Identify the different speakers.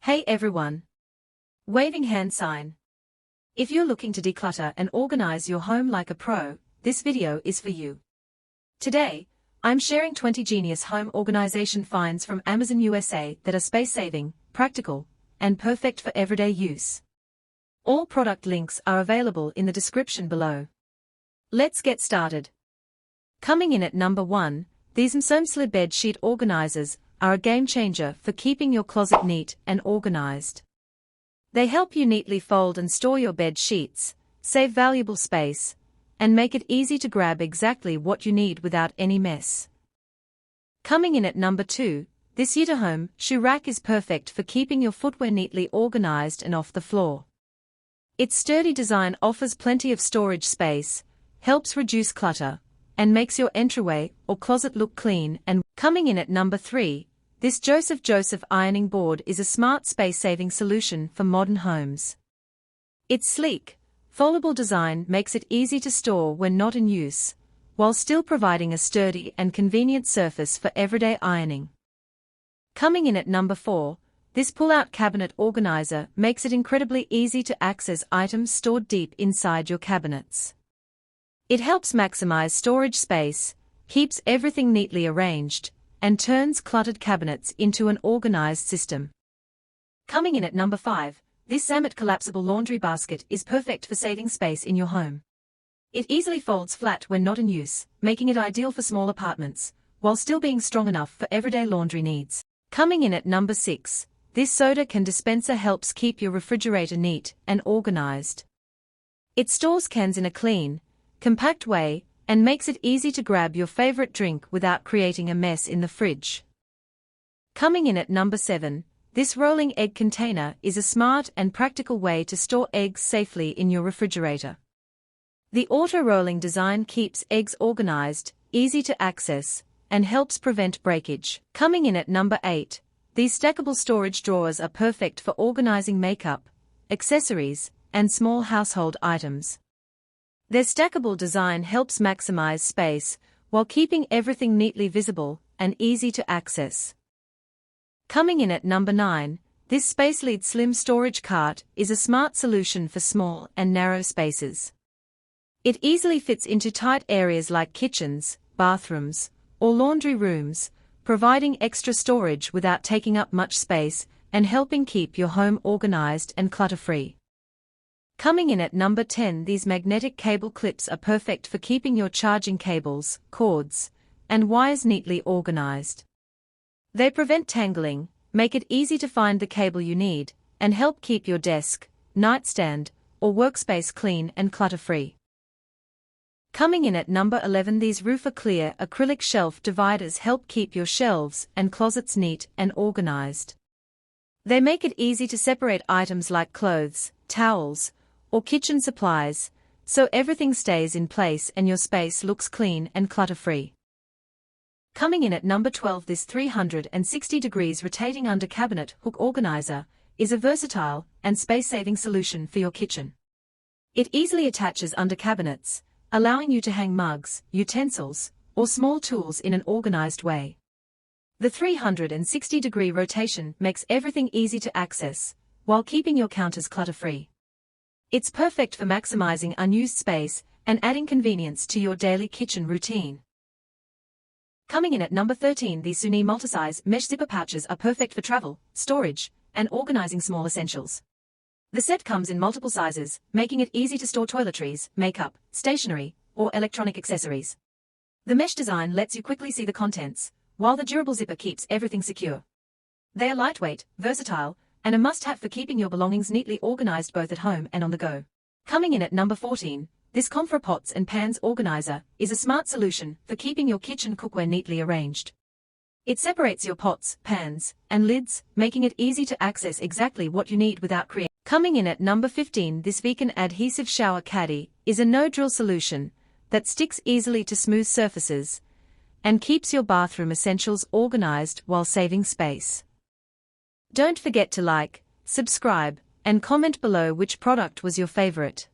Speaker 1: Hey everyone! Waving hand sign. If you're looking to declutter and organize your home like a pro, this video is for you. Today, I'm sharing 20 genius home organization finds from Amazon USA that are space-saving, practical, and perfect for everyday use. All product links are available in the description below. Let's get started. Coming in at number 1, these MSHOMELY bed sheet organizers are a game changer for keeping your closet neat and organized. They help you neatly fold and store your bed sheets, save valuable space, and make it easy to grab exactly what you need without any mess. Coming in at number 2, this YITAHOME shoe rack is perfect for keeping your footwear neatly organized and off the floor. Its sturdy design offers plenty of storage space, helps reduce clutter, and makes your entryway or closet look clean. And coming in at number 3, this Joseph ironing board is a smart space-saving solution for modern homes. Its sleek, foldable design makes it easy to store when not in use, while still providing a sturdy and convenient surface for everyday ironing. Coming in at number 4, this pull-out cabinet organizer makes it incredibly easy to access items stored deep inside your cabinets. It helps maximize storage space, keeps everything neatly arranged, and turns cluttered cabinets into an organized system. Coming in at number 5, this SAMMART collapsible laundry basket is perfect for saving space in your home. It easily folds flat when not in use, making it ideal for small apartments, while still being strong enough for everyday laundry needs. Coming in at number 6, this Can Dispenser helps keep your refrigerator neat and organized. It stores cans in a clean, compact way, and makes it easy to grab your favorite drink without creating a mess in the fridge. Coming in at number 7, this rolling egg container is a smart and practical way to store eggs safely in your refrigerator. The auto-rolling design keeps eggs organized, easy to access, and helps prevent breakage. Coming in at number 8, these stackable storage drawers are perfect for organizing makeup, accessories, and small household items. Their stackable design helps maximize space while keeping everything neatly visible and easy to access. Coming in at number 9, this SPACELEAD slim storage cart is a smart solution for small and narrow spaces. It easily fits into tight areas like kitchens, bathrooms, or laundry rooms, providing extra storage without taking up much space and helping keep your home organized and clutter-free. Coming in at number 10, these magnetic cable clips are perfect for keeping your charging cables, cords, and wires neatly organized. They prevent tangling, make it easy to find the cable you need, and help keep your desk, nightstand, or workspace clean and clutter-free. Coming in at number 11, these ROUFA clear acrylic shelf dividers help keep your shelves and closets neat and organized. They make it easy to separate items like clothes, towels, or kitchen supplies, so everything stays in place and your space looks clean and clutter-free. Coming in at number 12, this 360 degrees rotating under cabinet hook organizer is a versatile and space-saving solution for your kitchen. It easily attaches under cabinets, allowing you to hang mugs, utensils, or small tools in an organized way. The 360-degree rotation makes everything easy to access, while keeping your counters clutter-free. It's perfect for maximizing unused space and adding convenience to your daily kitchen routine. Coming in at number 13, these SUNEE Multisize mesh zipper pouches are perfect for travel, storage, and organizing small essentials. The set comes in multiple sizes, making it easy to store toiletries, makeup, stationery, or electronic accessories. The mesh design lets you quickly see the contents, while the durable zipper keeps everything secure. They are lightweight, versatile, and a must-have for keeping your belongings neatly organized both at home and on the go. Coming in at number 14, this Komfora pots and pans organizer is a smart solution for keeping your kitchen cookware neatly arranged. It separates your pots, pans, and lids, making it easy to access exactly what you need without creating. Coming in at number 15, this Veken adhesive shower caddy is a no-drill solution that sticks easily to smooth surfaces and keeps your bathroom essentials organized while saving space. Don't forget to like, subscribe, and comment below which product was your favorite.